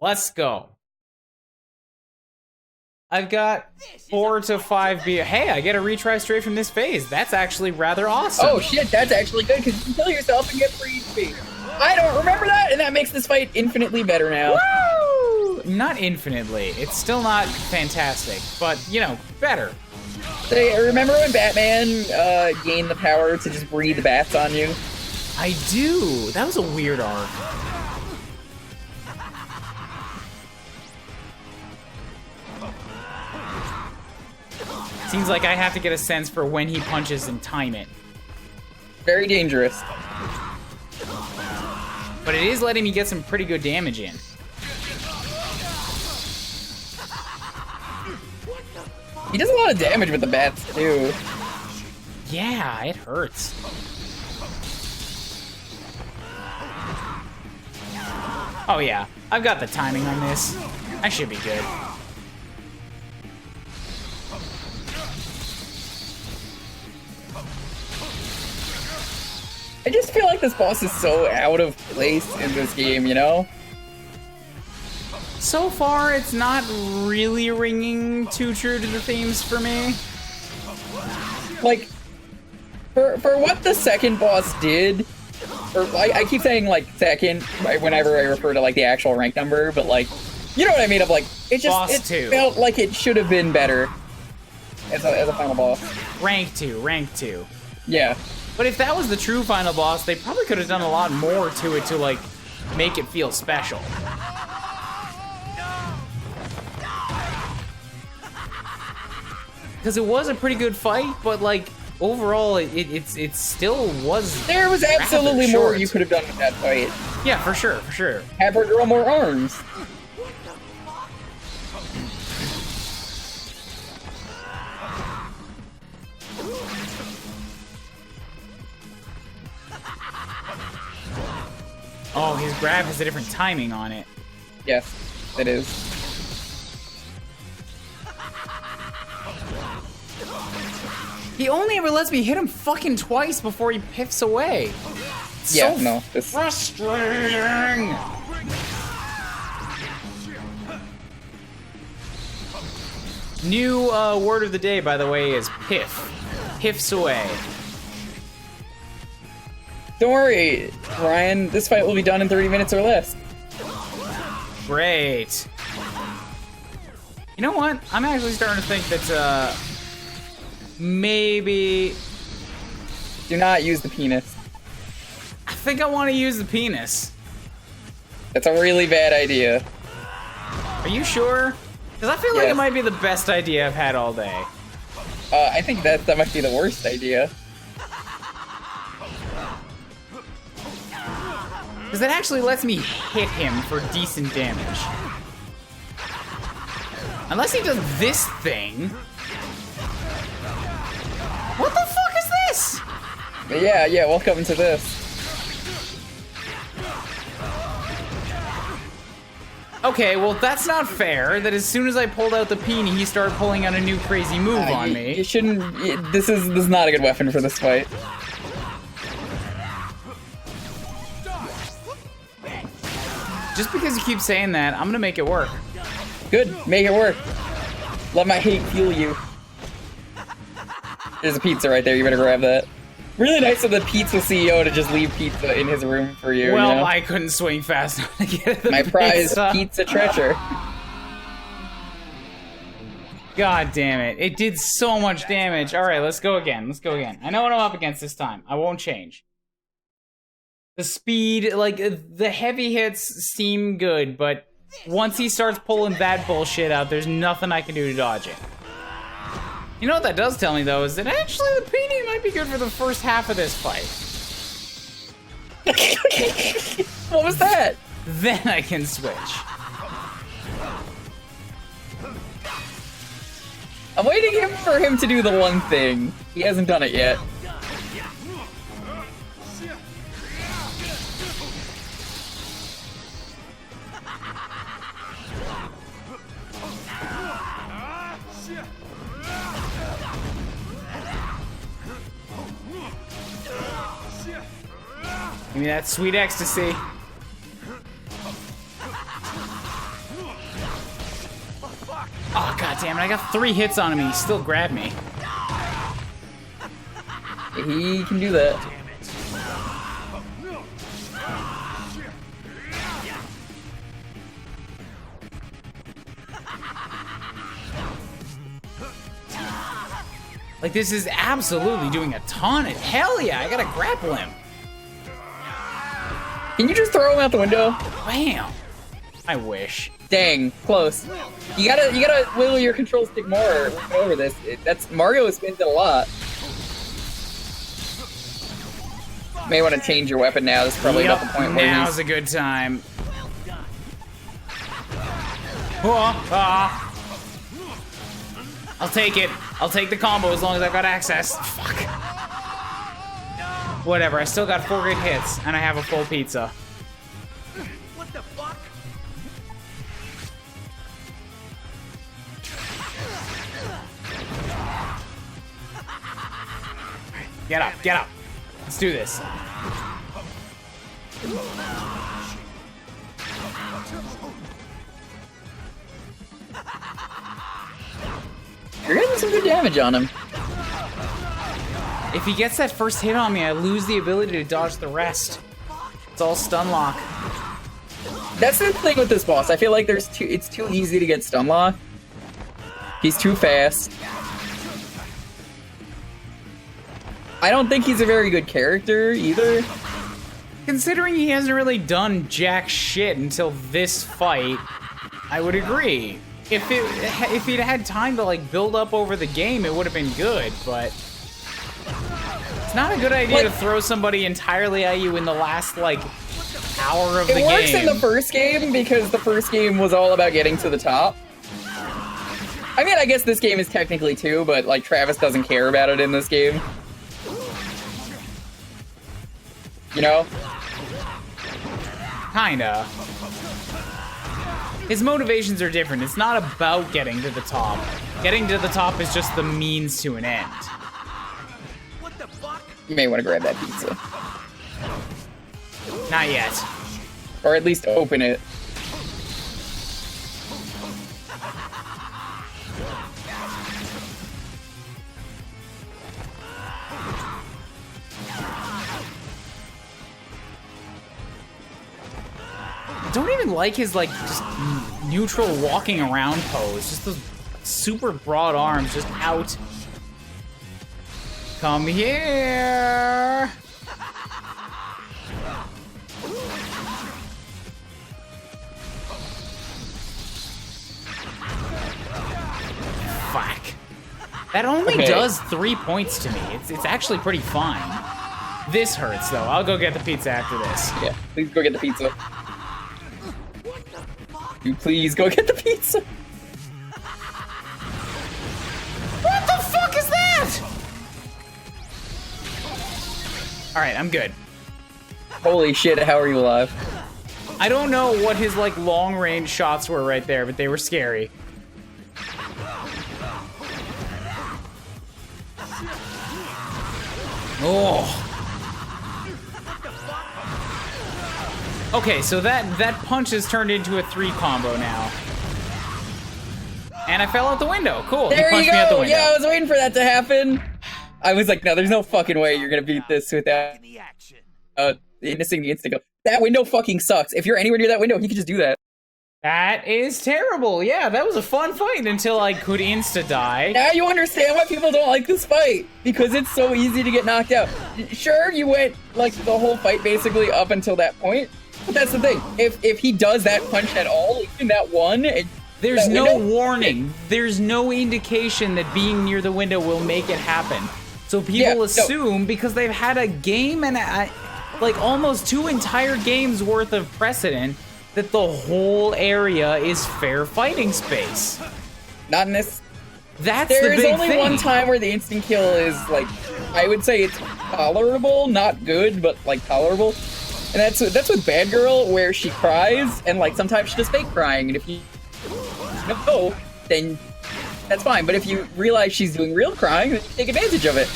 Let's go. I've got 4 to 5 beer. Hey, I get a retry straight from this phase. That's actually rather awesome. Oh shit, that's actually good because you can kill yourself and get free HP. I don't remember that, and that makes this fight infinitely better now. Woo! Not infinitely. It's still not fantastic, but, you know, better. Say, remember when Batman gained the power to just breathe bats on you? I do. That was a weird arc. Seems like I have to get a sense for when he punches and time it. Very dangerous. But it is letting me get some pretty good damage in. He does a lot of damage with the bats, too. Yeah, it hurts. Oh yeah, I've got the timing on this. I should be good. I just feel like this boss is so out of place in this game, you know? So far, it's not really ringing too true to the themes for me. Like, for what the second boss did, or I keep saying like second whenever I refer to like the actual rank number, but like, you know what I mean? Of like, it felt like it should have been better as a final boss. Rank 2, rank 2. Yeah. But if that was the true final boss, they probably could have done a lot more to it to like make it feel special. Because it was a pretty good fight, but like overall, it still was. There was absolutely more you could have done with that fight. Yeah, for sure, for sure. Have her grow more arms. Oh, his grab has a different timing on it. Yes, it is. He only ever lets me hit him fucking twice before he piffs away. It's yeah, so no. This frustrating. New word of the day, by the way, is piff. Piffs away. Don't worry, Ryan. This fight will be done in 30 minutes or less. Great. You know what? I'm actually starting to think that, maybe... Do not use the penis. I think I want to use the penis. That's a really bad idea. Are you sure? Because I feel like it might be the best idea I've had all day. I think that might be the worst idea. Because it actually lets me hit him for decent damage. Unless he does this thing. What the fuck is this? Yeah, welcome to this. Okay, well that's not fair, that as soon as I pulled out the peony, he started pulling out a new crazy move on me. You shouldn't... This is not a good weapon for this fight. Just because you keep saying that, I'm gonna make it work. Good, make it work. Let my hate fuel you. There's a pizza right there, you better grab that. Really nice of the pizza CEO to just leave pizza in his room for you. Well, you know? I couldn't swing fast enough to get the my prize pizza. Pizza treasure. God damn it. It did so much damage. Alright, let's go again. Let's go again. I know what I'm up against this time. I won't change. The speed, like, the heavy hits seem good, but once he starts pulling that bullshit out, there's nothing I can do to dodge it. You know what that does tell me, though, is that actually the PD might be good for the first half of this fight. What was that? Then I can switch. I'm waiting for him to do the one thing. He hasn't done it yet. Give me that sweet ecstasy. God damn it, I got 3 hits on him and he still grabbed me. He can do that. Like, this is absolutely doing a ton of... Hell yeah, I gotta grapple him. Can you just throw him out the window? Bam. I wish. Dang, close. You gotta wiggle your control stick more over this. That's Mario spins it a lot. May want to change your weapon now. This is probably not the point where now's a good time. I'll take it. I'll take the combo as long as I've got access. Fuck. Whatever, I still got 4 good hits, and I have a full pizza. What the fuck? Get up, get up. Let's do this. You're getting some good damage on him. If he gets that first hit on me, I lose the ability to dodge the rest. It's all stun lock. That's the thing with this boss. I feel like it's too easy to get stun lock. He's too fast. I don't think he's a very good character either. Considering he hasn't really done jack shit until this fight, I would agree. If he'd had time to like build up over the game, it would have been good, but it's not a good idea to throw somebody entirely at you in the last like hour of the game. It works in the first game because the first game was all about getting to the top. I mean, I guess this game is technically too, but like Travis doesn't care about it in this game. You know? Kinda. His motivations are different. It's not about getting to the top. Getting to the top is just the means to an end. What the fuck? You may want to grab that pizza. Not yet. Or at least open it. Don't even like his like just neutral walking around pose. Just those super broad arms just out. Come here. Fuck. That only does 3 points to me. It's actually pretty fine. This hurts though. I'll go get the pizza after this. Yeah, please go get the pizza. You please go get the pizza. What the fuck is that? Alright, I'm good. Holy shit, how are you alive? I don't know what his like long range shots were right there, but they were scary. Oh. Okay, so that punch has turned into a 3 combo now. And I fell out the window. Cool. There he punched you me out the go! window. Yeah, I was waiting for that to happen. I was like, no, there's no fucking way you're gonna beat this without In the action. missing the instant go. That window fucking sucks. If you're anywhere near that window, he could just do that. That is terrible. Yeah, that was a fun fight until I could insta-die. Now you understand why people don't like this fight. Because it's so easy to get knocked out. Sure, you went, like, the whole fight basically up until that point. But that's the thing. If he does that punch at all, even that one... There's that no window, warning. There's no indication that being near the window will make it happen. So people assume because they've had a game and like almost 2 entire games worth of precedent that the whole area is fair fighting space. Not in this. That's the There is big only thing. one time where the instant kill is, like, I would say it's tolerable, not good, but, like, tolerable. And that's with Bad Girl, where she cries, and, like, sometimes she just fake crying, and if you know, then that's fine. But if you realize she's doing real crying, then you take advantage of it.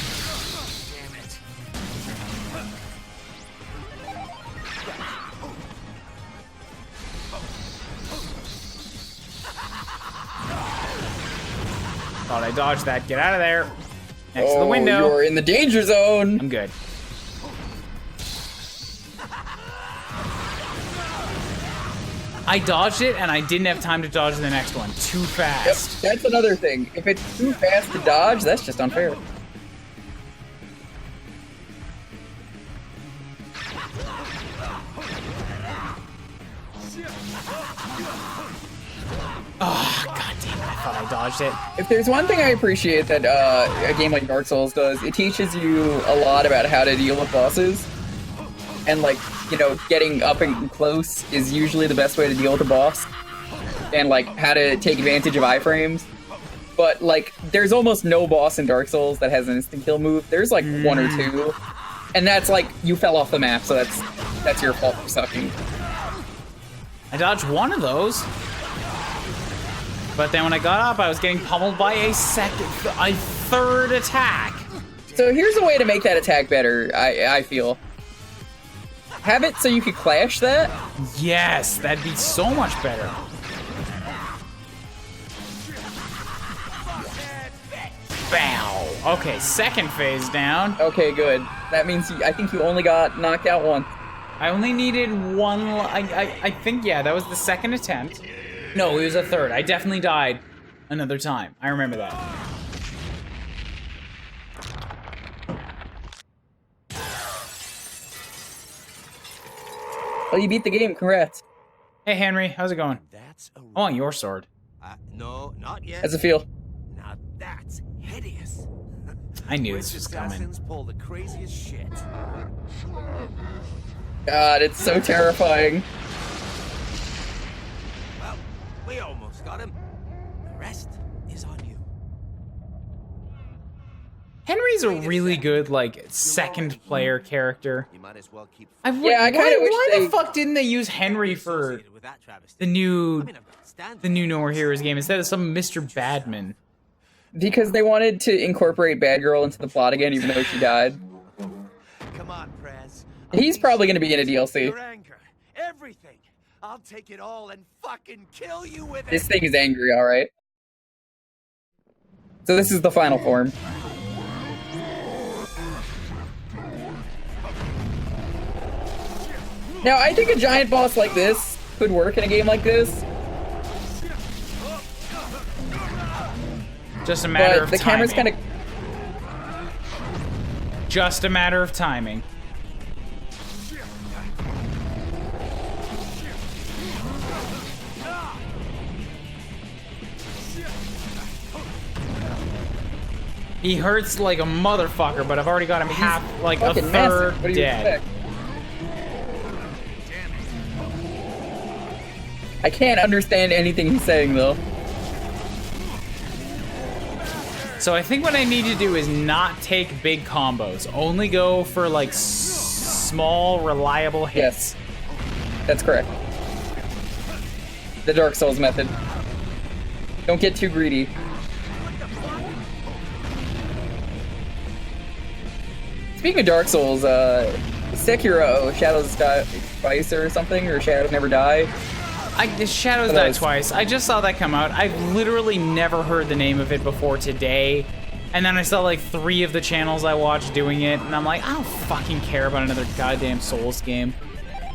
Damn it. dodge that. Get out of there. Next to the Oh, window. you're in the danger zone. I'm good. I dodged it, and I didn't have time to dodge the next one. Too Yep, fast. that's another thing. If it's too fast to dodge, that's just unfair. Oh, god damn it. I thought I dodged it. If there's one thing I appreciate that a game like Dark Souls does, it teaches you a lot about how to deal with bosses. And like, you know, getting up and close is usually the best way to deal with a boss. And like, how to take advantage of iframes. But like, there's almost no boss in Dark Souls that has an instant kill move. There's like one or two. And that's like, you fell off the map, so that's your fault for sucking. I dodged one of those. But then when I got up, I was getting pummeled by a third attack. So here's a way to make that attack better, I feel. Have it so you could clash that. Yes, that'd be so much better. Bow. Okay, second phase down. Okay, good. That means I think you only got knocked out once. I only needed one. I think, yeah, that was the second attempt. No, it was a third. I definitely died another time. I remember that. Well, you beat the game. Congrats. Hey, Henry, how's it going? That's a I want your sword. no, not yet. How's it feel? Now that's hideous. I knew this was Witch coming. assassins pull the craziest shit. God, it's so terrifying. Well, we almost got him. The rest is on you. Henry's a really good, like, second player character. You might as well keep. I kinda wish why they- the fuck didn't they use Henry for associated with that travesty. the new I mean, I've got to stand the new No More Heroes game instead of some Mr. Badman? Because they wanted to incorporate Bad Girl into the plot again, even though she died. Come on, Prez. He's probably going to be in a DLC. Your anger, everything. I'll take it all and fucking kill you with it. This thing is angry, alright. So this is the final form. Now, I think a giant boss like this could work in a game like this, Just a matter but of the timing. camera's kind of... Just a matter of timing. He hurts like a motherfucker, but I've already got him half, like a Fucking third massive. What do you dead. expect? I can't understand anything he's saying, though. So I think what I need to do is not take big combos. Only go for like small, reliable hits. Yes. That's correct. The Dark Souls method. Don't get too greedy. Speaking of Dark Souls, Sekiro, Shadows Die Twice or something, or Shadows Never Die. The Shadows That Die was- Twice. I just saw that come out. I've literally never heard the name of it before today. And then I saw like 3 of the channels I watched doing it, and I'm like, I don't fucking care about another goddamn Souls game.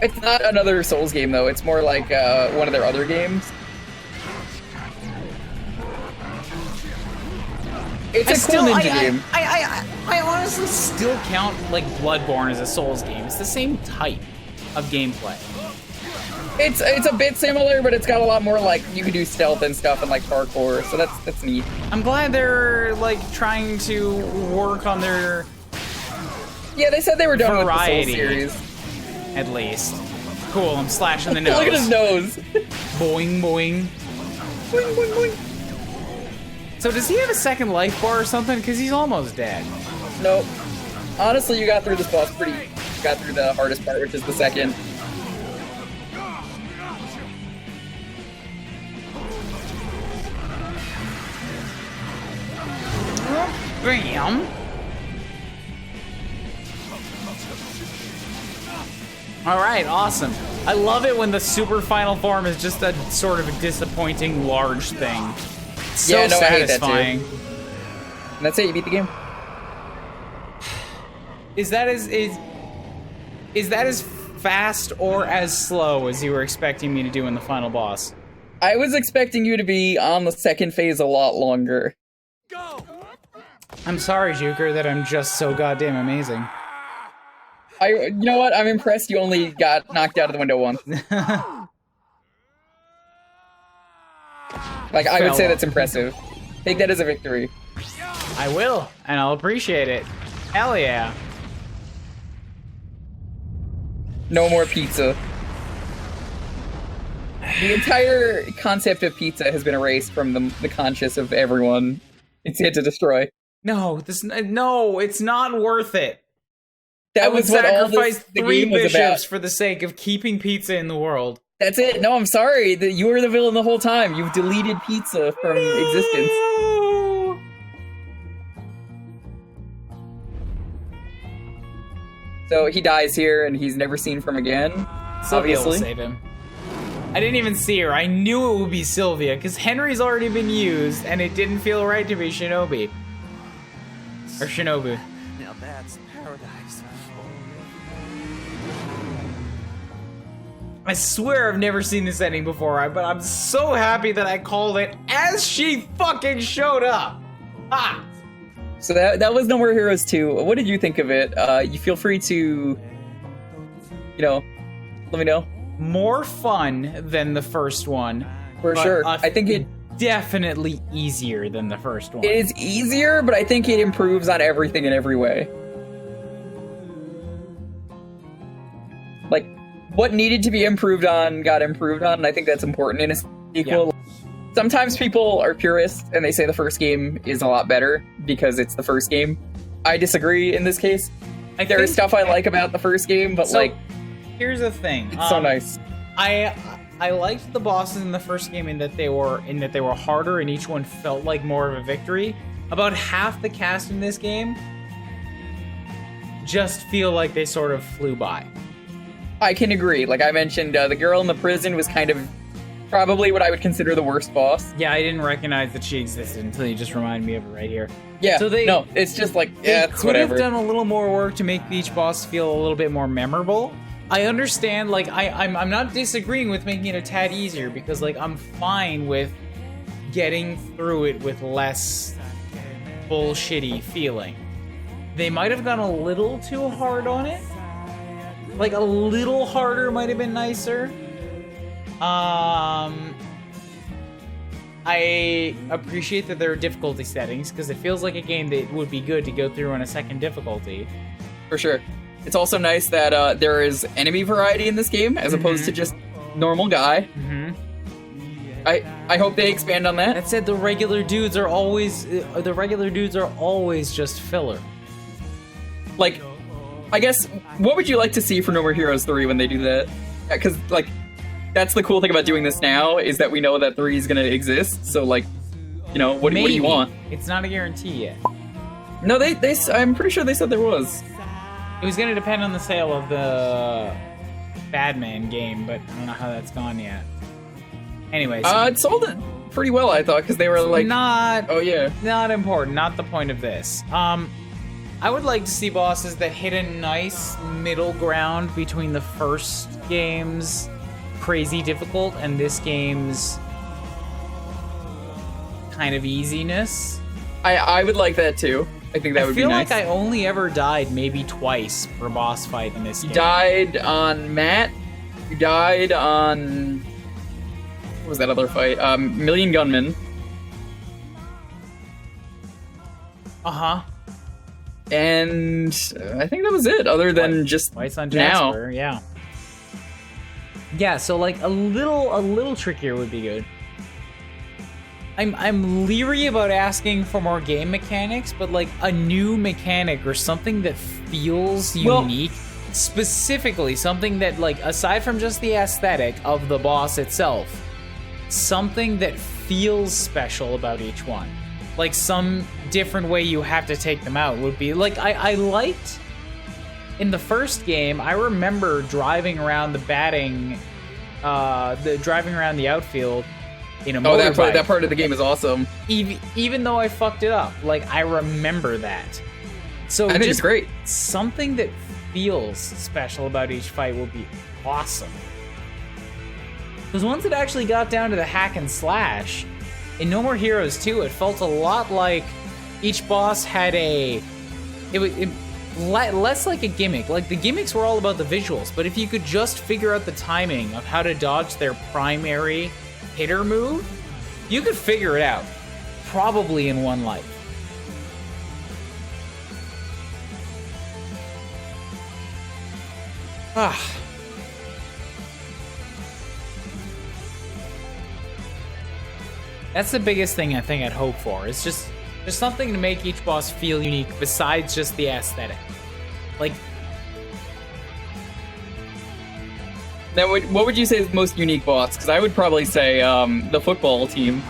It's not another Souls game, though. It's more like one of their other games. It's a cool ninja game. I honestly still count like Bloodborne as a Souls game. It's the same type of gameplay. It's a bit similar, but it's got a lot more like you can do stealth and stuff and like parkour, so that's neat. I'm glad they're like trying to work on their Yeah, they said they were done variety, with the Souls series. at least. Cool, I'm slashing the nose. Look at his nose. Boing, boing. Boing, boing, boing. So does he have a second life bar or something? Because he's almost dead. Nope. Honestly, you got through this boss got through the hardest part, which is the second. Bam. All right, awesome. I love it when the super final form is just a sort of a disappointing large thing. It's so Yeah, no, I hate that too. satisfying. And that's it. You beat the game. Is that as fast or as slow as you were expecting me to do in the final boss? I was expecting you to be on the second phase a lot longer. Go! I'm sorry, Jewker, that I'm just so goddamn amazing. You know what? I'm impressed you only got knocked out of the window once. Like, I would say that's impressive. Take that as a victory. I will, and I'll appreciate it. Hell yeah. No more pizza. The entire concept of pizza has been erased from the conscious of everyone. It's here to destroy. No, no, it's not worth it. That I would was what all sacrifice the 3 game was bishops about. for the sake of keeping pizza in the world. That's it. No, I'm sorry. You were the villain the whole time. You've deleted pizza from existence. No! So he dies here, and he's never seen from again. Sylvia will Obviously. save him. I didn't even see her. I knew it would be Sylvia, because Henry's already been used, and it didn't feel right to be Shinobi. Or Shinobu. Now that's paradise. I swear I've never seen this ending before, but I'm so happy that I called it as she fucking showed up. Ha! So that was No More Heroes 2. What did you think of it? You feel free to, let me know. More fun than the first one. For but sure. I think it definitely easier than the first one. is easier, but I think it improves on everything in every way. Like, what needed to be improved on got improved on, and I think that's important in a sequel. Yeah. Sometimes people are purists and they say the first game is a lot better because it's the first game. I disagree in this case. There is stuff I like about the first game, but here's the thing. it's so nice. I liked the bosses in the first game in that they were harder and each one felt like more of a victory. About half the cast in this game just feel like they sort of flew by. I can agree. Like I mentioned, the girl in the prison was kind of probably what I would consider the worst boss. Yeah, I didn't recognize that she existed until you just reminded me of it right here. Yeah, so it's just like, they it's could whatever. have done a little more work to make each boss feel a little bit more memorable. I understand, like, I'm not disagreeing with making it a tad easier because, like, I'm fine with getting through it with less bullshitty feeling. They might have gone a little too hard on it. Like, a little harder might have been nicer. I appreciate that there are difficulty settings because it feels like a game that would be good to go through on a second difficulty. For sure. It's also nice that there is enemy variety in this game as opposed to just normal guy. Mm-hmm. I hope they expand on that. That said, the regular dudes are always just filler. Like, I guess, what would you like to see for No More Heroes 3 when they do that? Because, like, that's the cool thing about doing this now, is that we know that 3 is going to exist, so, like, what do you want? It's not a guarantee yet. No, I'm pretty sure they said there was. It was going to depend on the sale of the Badman game, but I don't know how that's gone yet. Anyways. It sold it pretty well, I thought, because they were like... Oh, yeah. Not important, not the point of this. I would like to see bosses that hit a nice middle ground between the first game's crazy difficult and this game's kind of easiness. I would like that, too. I think that would be nice. I feel like I only ever died maybe twice per boss fight in this game. You died on Matt. You died on... What was that other fight? Million Gunmen. Uh-huh. And I think that was it, other than just Twice on now. Jasper, yeah. Yeah, so like a little trickier would be good. I'm leery about asking for more game mechanics, but like a new mechanic or something that feels unique, specifically something that, like, aside from just the aesthetic of the boss itself, something that feels special about each one. Like some different way you have to take them out would be like, I liked in the first game, I remember driving around the outfield in a Oh, motorbike. that part of the game is awesome. Even though I fucked it up, like I remember that. So I think it's great. Something that feels special about each fight will be awesome. Because once it actually got down to the hack and slash, in No More Heroes 2, it felt a lot like each boss had less like a gimmick. Like, the gimmicks were all about the visuals, but if you could just figure out the timing of how to dodge their primary hitter move, you could figure it out. Probably in one life. Ah. That's the biggest thing I think I'd hope for. It's just there's something to make each boss feel unique besides just the aesthetic. Like, Then what would you say is the most unique boss? Because I would probably say the football team.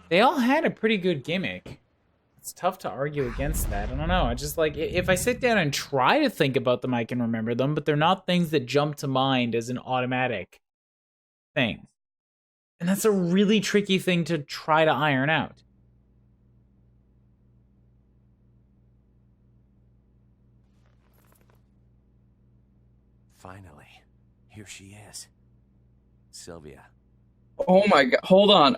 they all had a pretty good gimmick. It's tough to argue against that. I don't know. I just like, if I sit down and try to think about them, I can remember them, but they're not things that jump to mind as an automatic thing. And that's a really tricky thing to try to iron out. Finally, here she is. Sylvia. Oh my god! Hold on,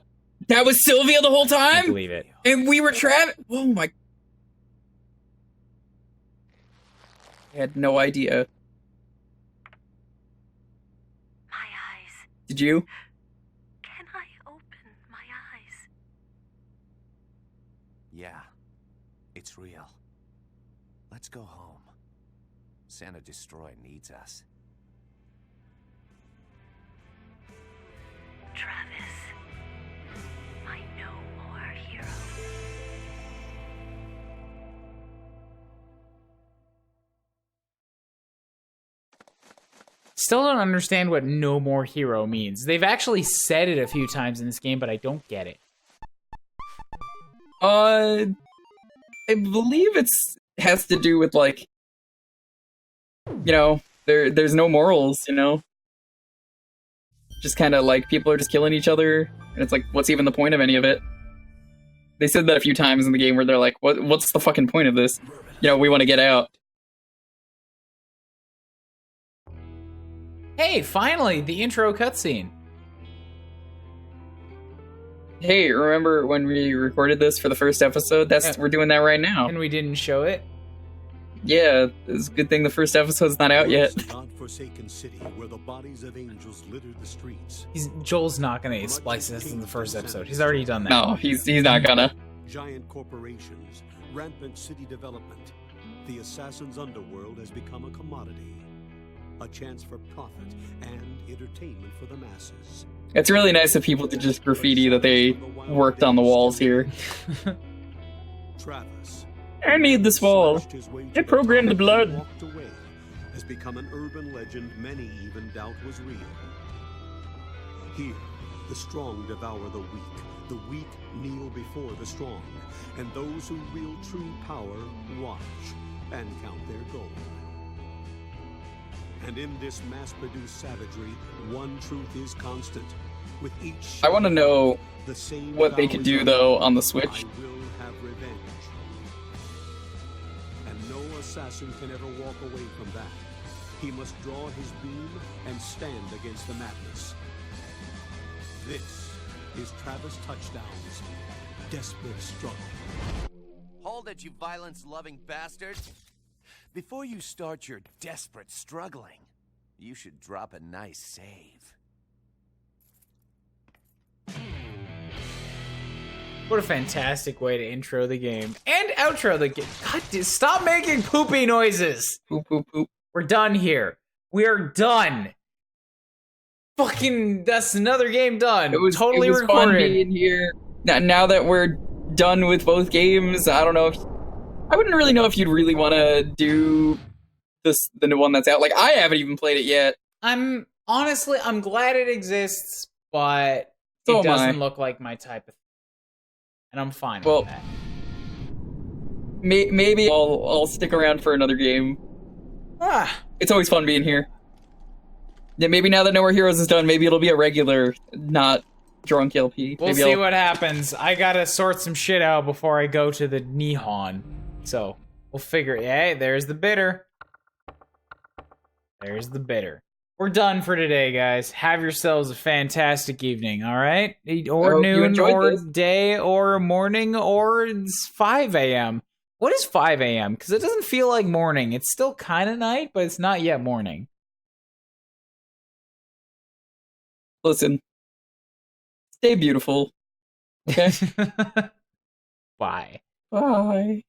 that was Sylvia the whole I time, can't believe it. and we were Travis. Oh my! I had no idea. My eyes. Did you? Can I open my eyes? Yeah, it's real. Let's go home. Santa Destroy needs us. Travis. My no more hero. Still don't understand what no more hero means. They've actually said it a few times in this game, but I don't get it. I believe has to do with like, you know, there's no morals, you know. Just kind of like people are just killing each other, and it's like, what's even the point of any of it? They said that a few times in the game where they're like, what's the fucking point of this? You know, we want to get out. Hey, finally, the intro cutscene. Hey, remember when we recorded this for the first episode? We're doing that right now. And we didn't show it? Yeah, it's a good thing the first episode's not out yet. God-forsaken city where the bodies of angels litter the streets. Joel's not gonna splice this in the first episode. He's already done that. No, he's not gonna. Giant corporations, rampant city development. The assassin's underworld has become a commodity. A chance for profit and entertainment for the masses. It's really nice of people to just graffiti that they worked on the walls here. Travis, I need this wall. slashed his way to I programmed the top and blood. walked away, has become an urban legend many even doubt was real. Here, the strong devour the weak kneel before the strong, and those who wield true power watch and count their gold. And in this mass-produced savagery, one truth is constant. With each I want to know the same what they could do, though, on the Switch. I will have revenge. And no assassin can ever walk away from that. He must draw his beam and stand against the madness. This is Travis Touchdown's desperate struggle. Hold it, you violence-loving bastards. Before you start your desperate struggling, you should drop a nice save. What a fantastic way to intro the game. And outro the game. God, stop making poopy noises! Poop, poop, poop. We're done here. We are done. Fucking, that's another game done. It was totally fun recorded. being here. Now that we're done with both games, I don't know if I wouldn't really know if you'd really want to do the new one that's out. Like, I haven't even played it yet. I'm glad it exists, but So it am I. doesn't look like my type of thing. And I'm fine Well, with that. Maybe I'll stick around for another game. Ah, It's always fun being here. Yeah, maybe now that No More Heroes is done, maybe it'll be a regular, not drunk LP. We'll Maybe see I'll- what happens. I gotta sort some shit out before I go to the Nihon. So, we'll figure it. Hey, there's the bitter. There's the bitter. We're done for today, guys. Have yourselves a fantastic evening, alright? Or hope you noon, enjoyed or this. day, or morning, or it's 5 a.m. What is 5 a.m.? Because it doesn't feel like morning. It's still kind of night, but it's not yet morning. Listen. Stay beautiful. Okay? Bye. Bye.